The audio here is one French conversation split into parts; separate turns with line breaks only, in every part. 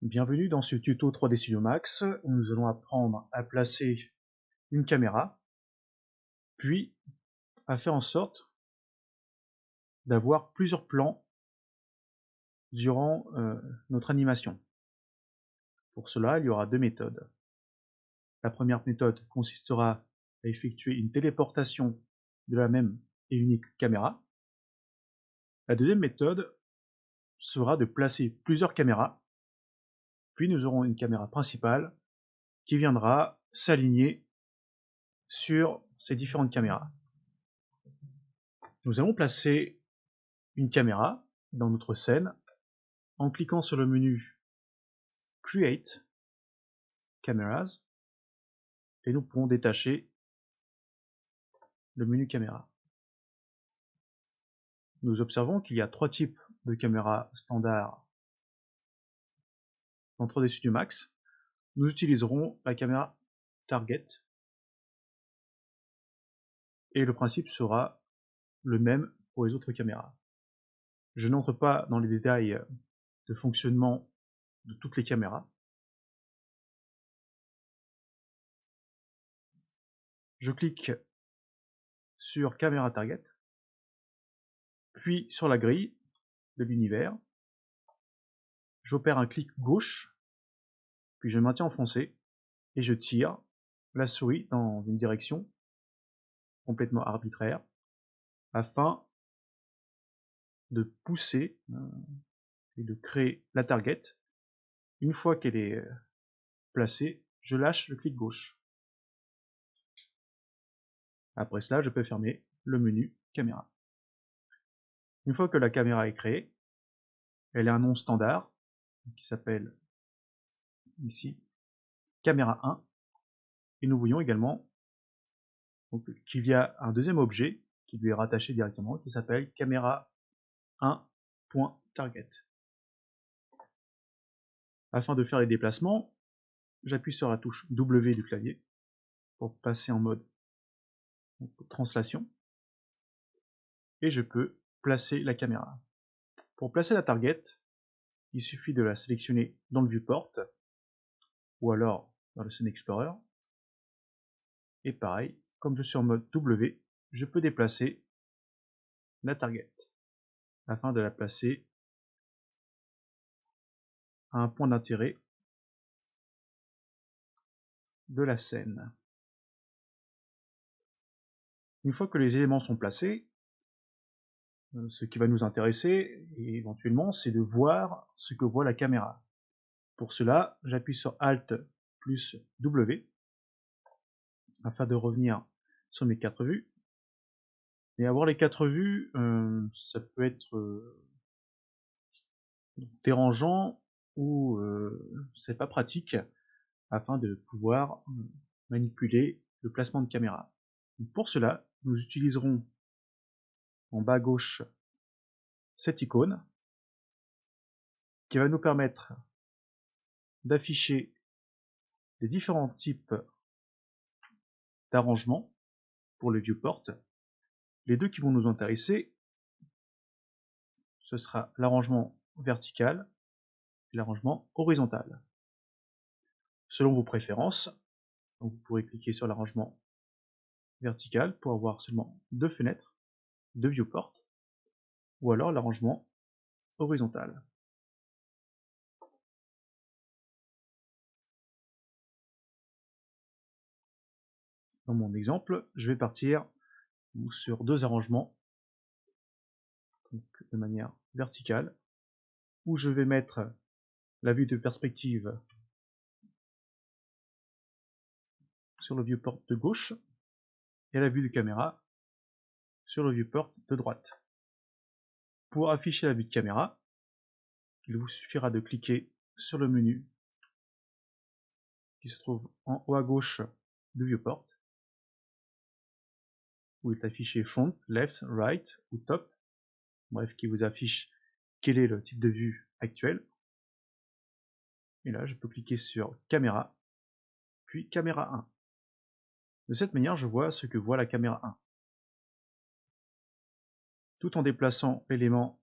Bienvenue dans ce tuto 3D Studio Max où nous allons apprendre à placer une caméra, puis à faire en sorte d'avoir plusieurs plans durant notre animation. Pour cela, il y aura deux méthodes. La première méthode consistera à effectuer une téléportation de la même et unique caméra. La deuxième méthode sera de placer plusieurs caméras, puis nous aurons une caméra principale qui viendra s'aligner sur ces différentes caméras. Nous allons placer une caméra dans notre scène en cliquant sur le menu Create Cameras et nous pourrons détacher le menu caméra. Nous observons qu'il y a trois types de caméras standard dans 3D Studio Max. Nous utiliserons la caméra Target et le principe sera le même pour les autres caméras. Je n'entre pas dans les détails de fonctionnement de toutes les caméras. Je clique sur Caméra Target, puis sur la grille de l'univers. J'opère un clic gauche, puis je maintiens enfoncé et je tire la souris dans une direction complètement arbitraire afin de pousser et de créer la target. Une fois qu'elle est placée, je lâche le clic gauche. Après cela, je peux fermer le menu caméra. Une fois que la caméra est créée, elle a un nom standard qui s'appelle ici caméra 1 et nous voyons également qu'il y a un deuxième objet qui lui est rattaché directement qui s'appelle caméra 1.target. Afin de faire les déplacements, j'appuie sur la touche W du clavier pour passer en mode translation et je peux placer la caméra. Pour placer la target, il suffit de la sélectionner dans le viewport ou alors dans le Scene Explorer et pareil, comme je suis en mode W, je peux déplacer la target afin de la placer à un point d'intérêt de la scène. Une fois que les éléments sont placés, ce qui va nous intéresser éventuellement, c'est de voir ce que voit la caméra. Pour cela, j'appuie sur Alt plus W afin de revenir sur mes quatre vues. Et avoir les quatre vues, ça peut être dérangeant ou c'est pas pratique afin de pouvoir manipuler le placement de caméra. Donc pour cela, nous utiliserons en bas à gauche cette icône qui va nous permettre d'afficher les différents types d'arrangements pour le viewport. Les deux qui vont nous intéresser, ce sera l'arrangement vertical et l'arrangement horizontal. Selon vos préférences, donc vous pourrez cliquer sur l'arrangement vertical pour avoir seulement deux fenêtres, deux viewports, ou alors l'arrangement horizontal. Dans mon exemple, je vais partir sur deux arrangements donc de manière verticale, où je vais mettre la vue de perspective sur le viewport de gauche et la vue de caméra sur le viewport de droite. Pour afficher la vue de caméra, il vous suffira de cliquer sur le menu qui se trouve en haut à gauche du viewport, où il est affiché Front, Left, Right ou Top, bref, qui vous affiche quel est le type de vue actuel. Et là, je peux cliquer sur Caméra, puis Caméra 1. De cette manière, je vois ce que voit la caméra 1. Tout en déplaçant l'élément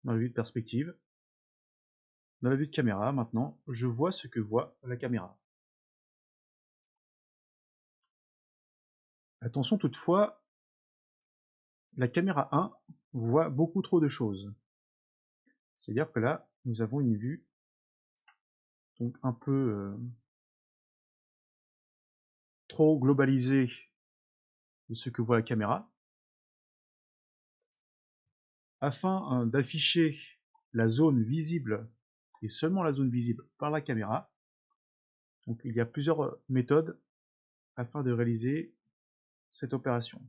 dans la vue de perspective, Dans la vue de caméra, maintenant, je vois ce que voit la caméra. Attention toutefois, la caméra 1 voit beaucoup trop de choses. C'est-à-dire que là, nous avons une vue donc un peu trop globalisée de ce que voit la caméra. Afin d'afficher la zone visible, et seulement la zone visible par la caméra, donc il y a plusieurs méthodes afin de réaliser cette opération.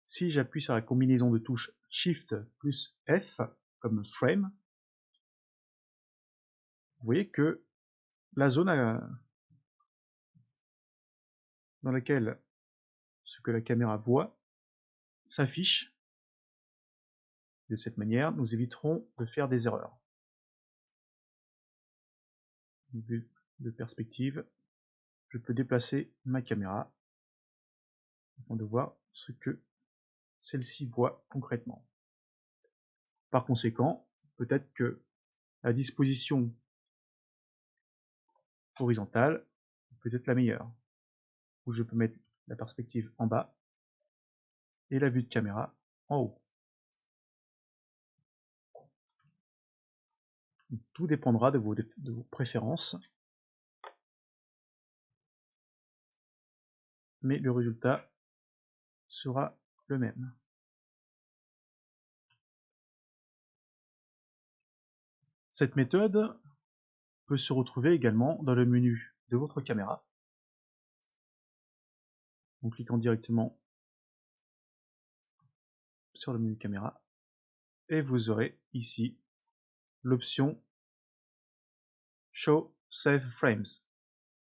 Si j'appuie sur la combinaison de touches Shift plus F, comme Frame, vous voyez que la zone dans laquelle ce que la caméra voit s'affiche. De cette manière, nous éviterons de faire des erreurs. Vue de perspective, je peux déplacer ma caméra afin de voir ce que celle-ci voit concrètement. Par conséquent, peut-être que la disposition horizontale peut être la meilleure, où je peux mettre la perspective en bas et la vue de caméra en haut. Tout dépendra de vos préférences, mais le résultat sera le même. Cette méthode peut se retrouver également dans le menu de votre caméra, en cliquant directement sur le menu caméra, et vous aurez ici l'option Show Save Frames,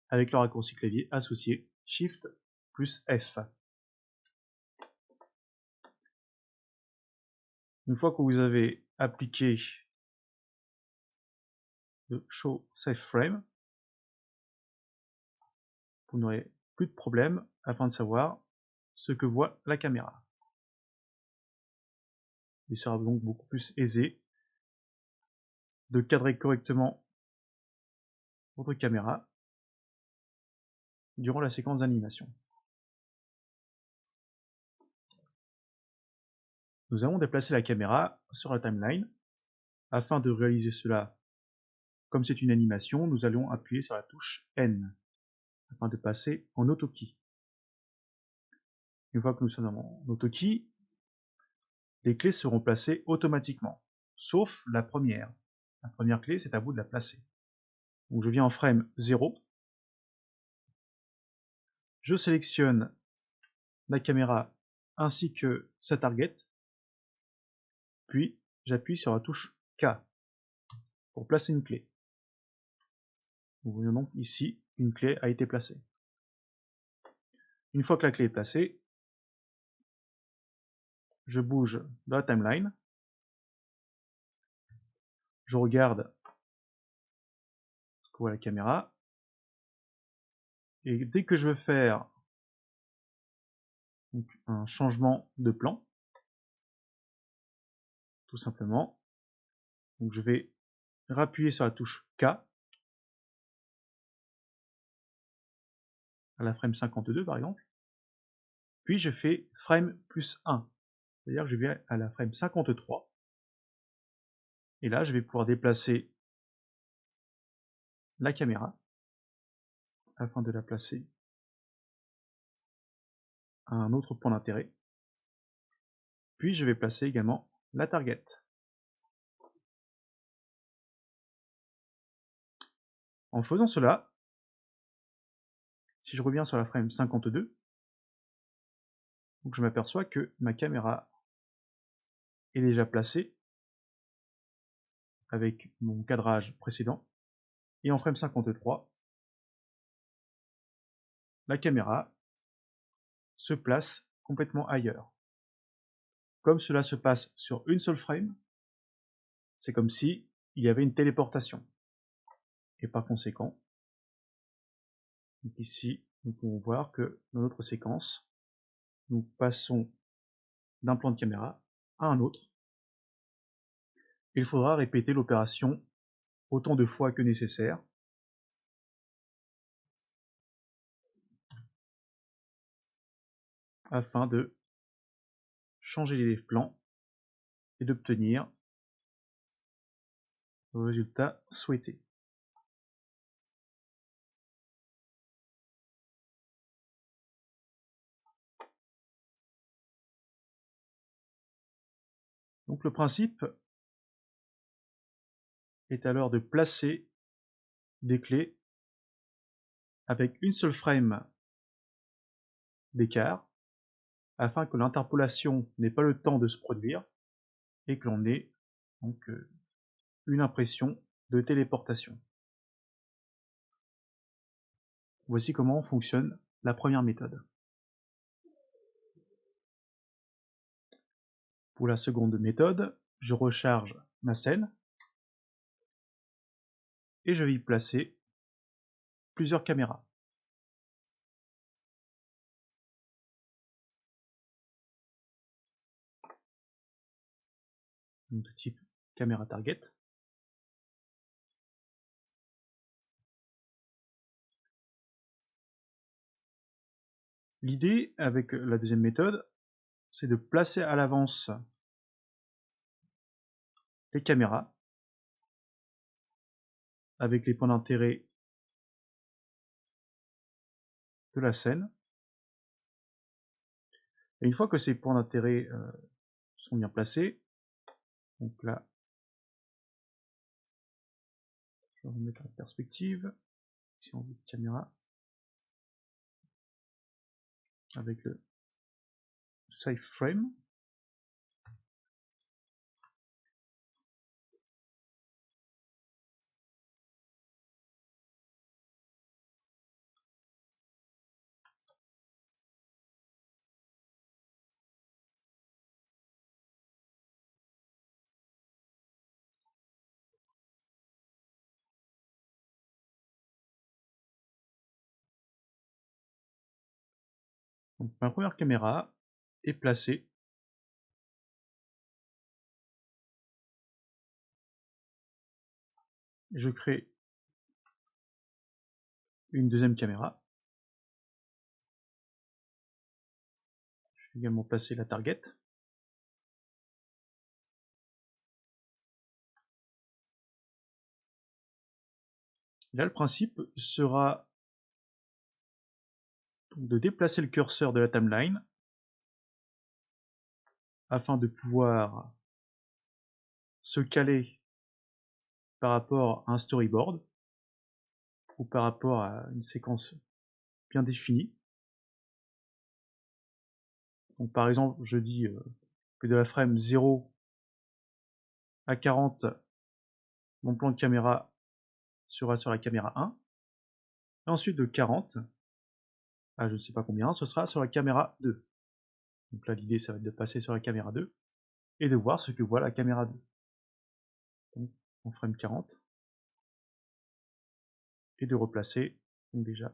avec le raccourci clavier associé Shift plus F. Une fois que vous avez appliqué le Show Save Frame, vous n'aurez plus de problème afin de savoir ce que voit la caméra. Il sera donc beaucoup plus aisé de cadrer correctement votre caméra durant la séquence d'animation. Nous allons déplacer la caméra sur la timeline. Afin de réaliser cela, comme c'est une animation, nous allons appuyer sur la touche N afin de passer en auto-key. Une fois que nous sommes en auto-key, les clés seront placées automatiquement, sauf la première. La première clé, c'est à vous de la placer. Donc je viens en frame 0, je sélectionne la caméra ainsi que sa target, puis j'appuie sur la touche K pour placer une clé. Nous voyons donc ici une clé a été placée. Une fois que la clé est placée, je bouge dans la timeline, je regarde ce que voit la caméra, et dès que je veux faire donc, un changement de plan, tout simplement, donc je vais rappuyer sur la touche K à la frame 52 par exemple, puis je fais frame plus 1, c'est-à-dire que je vais à la frame 53, et là je vais pouvoir déplacer la caméra afin de la placer à un autre point d'intérêt, puis je vais placer également la target. En faisant cela, si je reviens sur la frame 52, donc je m'aperçois que ma caméra est déjà placée avec mon cadrage précédent, et en frame 53, la caméra se place complètement ailleurs. Comme cela se passe sur une seule frame, c'est comme si il y avait une téléportation. Et par conséquent, donc ici, nous pouvons voir que dans notre séquence, nous passons d'un plan de caméra à un autre. Il faudra répéter l'opération autant de fois que nécessaire. Afin de changer les plans et d'obtenir le résultat souhaité. Donc le principe est alors de placer des clés avec une seule frame d'écart afin que l'interpolation n'ait pas le temps de se produire et que l'on ait donc une impression de téléportation. Voici comment fonctionne la première méthode. Pour la seconde méthode, je recharge ma scène et je vais y placer plusieurs caméras. De type caméra target. L'idée avec la deuxième méthode, c'est de placer à l'avance les caméras avec les points d'intérêt de la scène. Et une fois que ces points d'intérêt sont bien placés, donc là, je vais remettre la perspective, si on veut caméra, avec le Save Frame. Donc ma première caméra est placée je crée une deuxième caméra. Je vais également placer la target. Là, le principe sera de déplacer le curseur de la timeline afin de pouvoir se caler par rapport à un storyboard ou par rapport à une séquence bien définie. Donc par exemple, je dis que de la frame 0 à 40, mon plan de caméra sera sur la caméra 1. Et ensuite de 40 à je ne sais pas combien, ce sera sur la caméra 2. Donc là, l'idée, ça va être de passer sur la caméra 2 et de voir ce que voit la caméra 2. Donc en frame 40 et de replacer donc déjà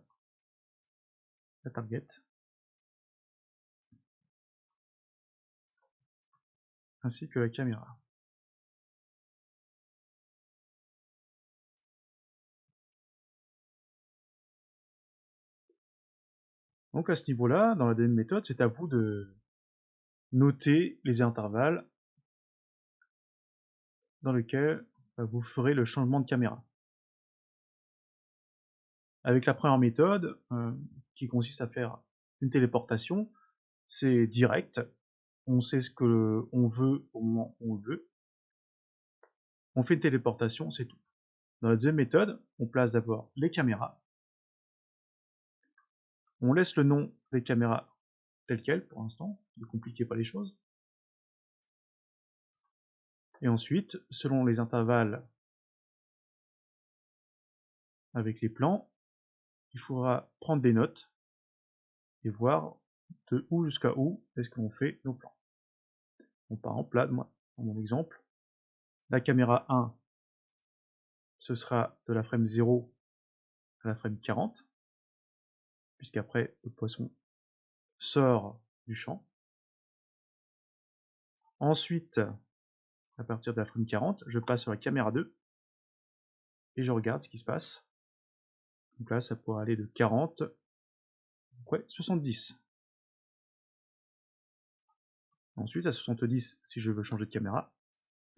la target ainsi que la caméra. Donc à ce niveau-là, dans la deuxième méthode, c'est à vous de noter les intervalles dans lesquels vous ferez le changement de caméra. Avec la première méthode, qui consiste à faire une téléportation, c'est direct, on sait ce que on veut au moment où on le veut, on fait une téléportation, c'est tout. Dans la deuxième méthode, on place d'abord les caméras, on laisse le nom des caméras tel quel pour l'instant, ne compliquez pas les choses. Et ensuite, selon les intervalles avec les plans, il faudra prendre des notes et voir de où jusqu'à où est-ce qu'on fait nos plans. Donc par exemple là, moi, dans mon exemple, la caméra 1, ce sera de la frame 0 à la frame 40, puisqu'après le poisson sort du champ. Ensuite, à partir de la frame 40, je passe sur la caméra 2, et je regarde ce qui se passe. Donc là, ça pourrait aller de 40, ouais, 70. Ensuite, à 70, si je veux changer de caméra,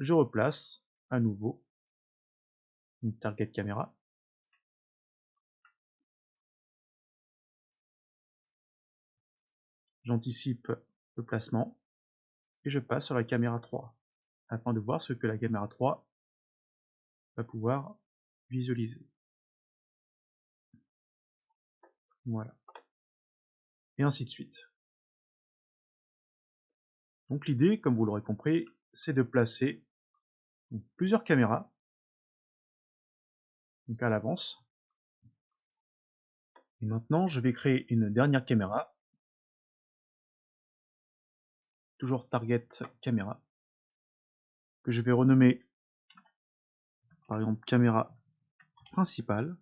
je replace à nouveau une target caméra. J'anticipe le placement et je passe sur la caméra 3 afin de voir ce que la caméra 3 va pouvoir visualiser. Voilà. Et ainsi de suite. Donc l'idée, comme vous l'aurez compris, c'est de placer plusieurs caméras donc à l'avance. Et maintenant, je vais créer une dernière caméra, toujours target caméra, que je vais renommer par exemple caméra principale.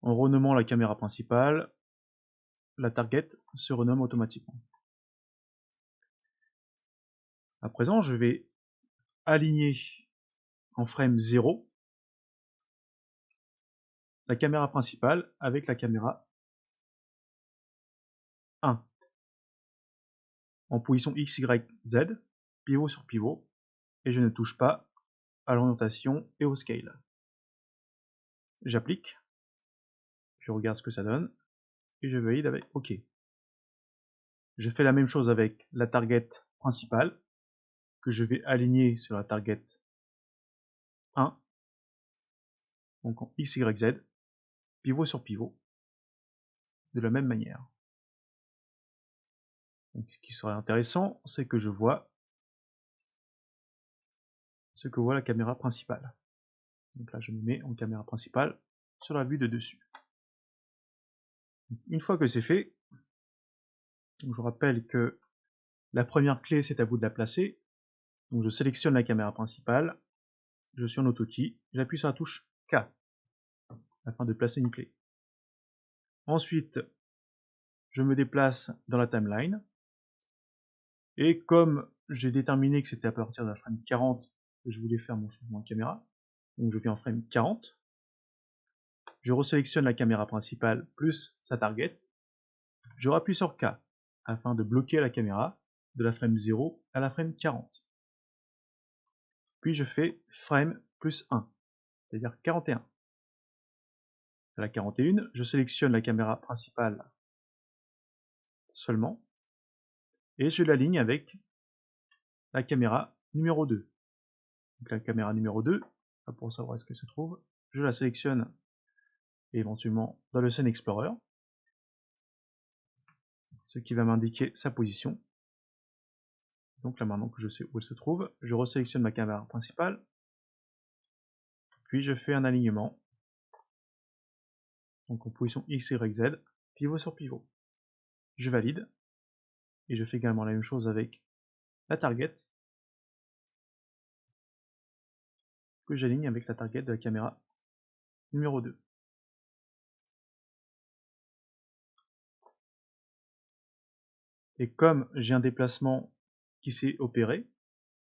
En renommant la caméra principale, la target se renomme automatiquement. À présent, je vais aligner en frame 0 la caméra principale avec la caméra 1 en position X, Y, Z, pivot sur pivot, et je ne touche pas à l'orientation et au scale. J'applique, je regarde ce que ça donne, et je valide avec OK. Je fais la même chose avec la target principale, que je vais aligner sur la target 1, donc en X, Y, Z, pivot sur pivot, de la même manière. Donc, ce qui serait intéressant, c'est que je vois ce que voit la caméra principale. Donc là, je me mets en caméra principale sur la vue de dessus. Une fois que c'est fait, je vous rappelle que la première clé, c'est à vous de la placer. Donc je sélectionne la caméra principale, je suis en AutoKey, j'appuie sur la touche K afin de placer une clé. Ensuite, je me déplace dans la timeline. Et comme j'ai déterminé que c'était à partir de la frame 40 que je voulais faire mon changement de caméra, donc je viens en frame 40, je resélectionne la caméra principale plus sa target, je rappuie sur K afin de bloquer la caméra de la frame 0 à la frame 40. Puis je fais frame plus 1, c'est-à-dire 41. À la 41, je sélectionne la caméra principale seulement et je l'aligne avec la caméra numéro 2. Donc la caméra numéro 2, pour savoir où est-ce qu'elle se trouve, je la sélectionne éventuellement dans le Scene Explorer, ce qui va m'indiquer sa position. Donc là maintenant que je sais où elle se trouve, je resélectionne ma caméra principale, puis je fais un alignement, donc en position X, Y, Z, pivot sur pivot. Je valide, et je fais également la même chose avec la target, que j'aligne avec la target de la caméra numéro 2. Et comme j'ai un déplacement qui s'est opéré,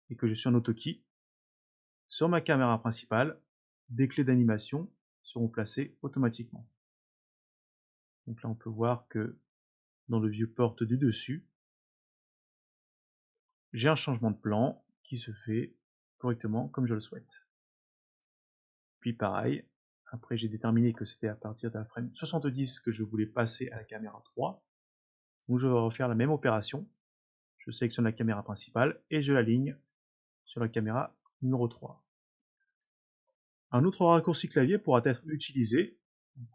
et que je suis en AutoKey, sur ma caméra principale, des clés d'animation seront placées automatiquement. Donc là on peut voir que dans le viewport du dessus, j'ai un changement de plan qui se fait correctement comme je le souhaite. Puis pareil, après j'ai déterminé que c'était à partir de la frame 70 que je voulais passer à la caméra 3, donc je vais refaire la même opération. Je sélectionne la caméra principale et je l'aligne sur la caméra numéro 3. Un autre raccourci clavier pourra être utilisé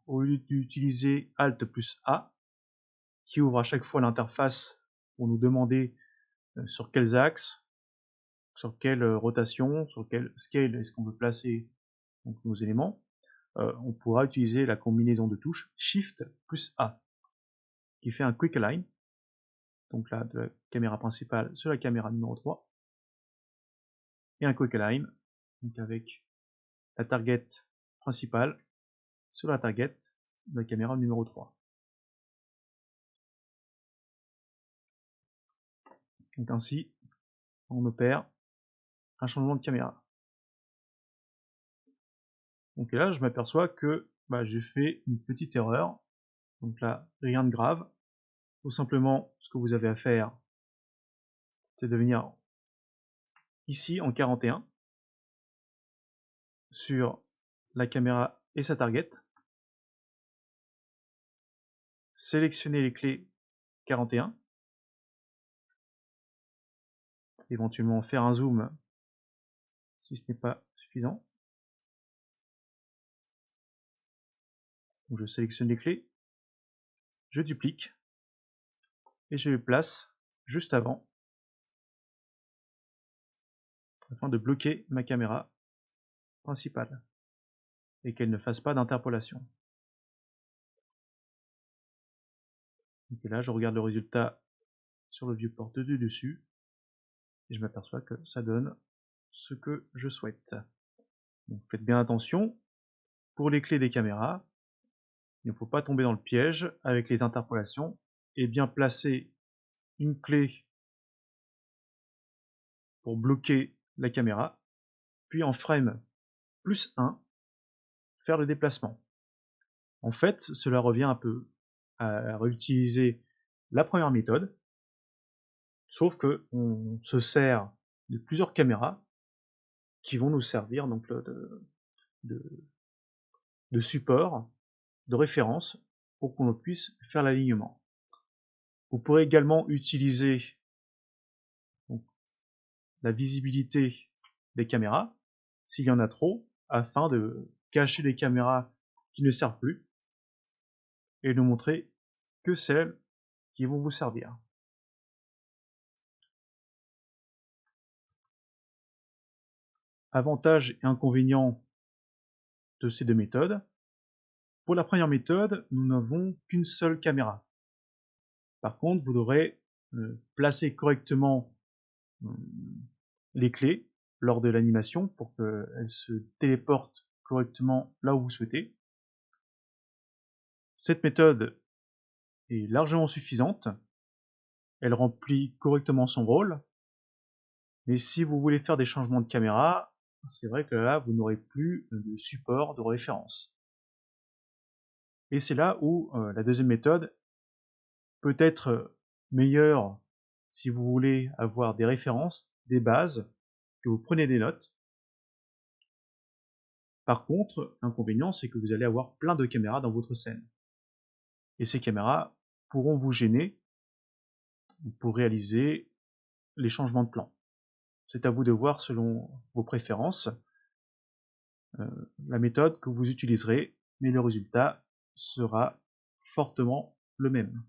au lieu d'utiliser Alt plus A, qui ouvre à chaque fois l'interface pour nous demander sur quels axes, sur quelle rotation, sur quel scale est-ce qu'on veut placer donc, nos éléments. On pourra utiliser la combinaison de touches Shift plus A, qui fait un Quick Align, donc là de la caméra principale sur la caméra numéro 3, et un Quick Align, donc avec la target principale sur la target de la caméra numéro 3. Donc ainsi, on opère un changement de caméra. Donc là, je m'aperçois que j'ai fait une petite erreur. Donc là, rien de grave. Tout simplement, ce que vous avez à faire, c'est de venir ici en 41 sur la caméra et sa target. Sélectionner les clés 41. Éventuellement faire un zoom si ce n'est pas suffisant. Donc je sélectionne les clés, je duplique et je les place juste avant afin de bloquer ma caméra principale et qu'elle ne fasse pas d'interpolation. Et là, je regarde le résultat sur le viewport du dessus et je m'aperçois que ça donne ce que je souhaite. Donc faites bien attention, pour les clés des caméras, il ne faut pas tomber dans le piège avec les interpolations et bien placer une clé pour bloquer la caméra, puis en frame plus 1, faire le déplacement. En fait, cela revient un peu à réutiliser la première méthode, sauf que on se sert de plusieurs caméras qui vont nous servir donc de support, de référence pour qu'on puisse faire l'alignement. Vous pourrez également utiliser donc, la visibilité des caméras s'il y en a trop, afin de cacher les caméras qui ne servent plus et ne montrer que celles qui vont vous servir. Avantages et inconvénients de ces deux méthodes. Pour la première méthode, nous n'avons qu'une seule caméra. Par contre, vous devrez placer correctement les clés lors de l'animation pour qu'elles se téléportent correctement là où vous souhaitez. Cette méthode est largement suffisante. Elle remplit correctement son rôle. Mais si vous voulez faire des changements de caméra, c'est vrai que là, vous n'aurez plus de support de référence. Et c'est là où la deuxième méthode peut être meilleure si vous voulez avoir des références, des bases, que vous prenez des notes. Par contre, l'inconvénient, c'est que vous allez avoir plein de caméras dans votre scène. Et ces caméras pourront vous gêner pour réaliser les changements de plan. C'est à vous de voir selon vos préférences la méthode que vous utiliserez, mais le résultat sera fortement le même.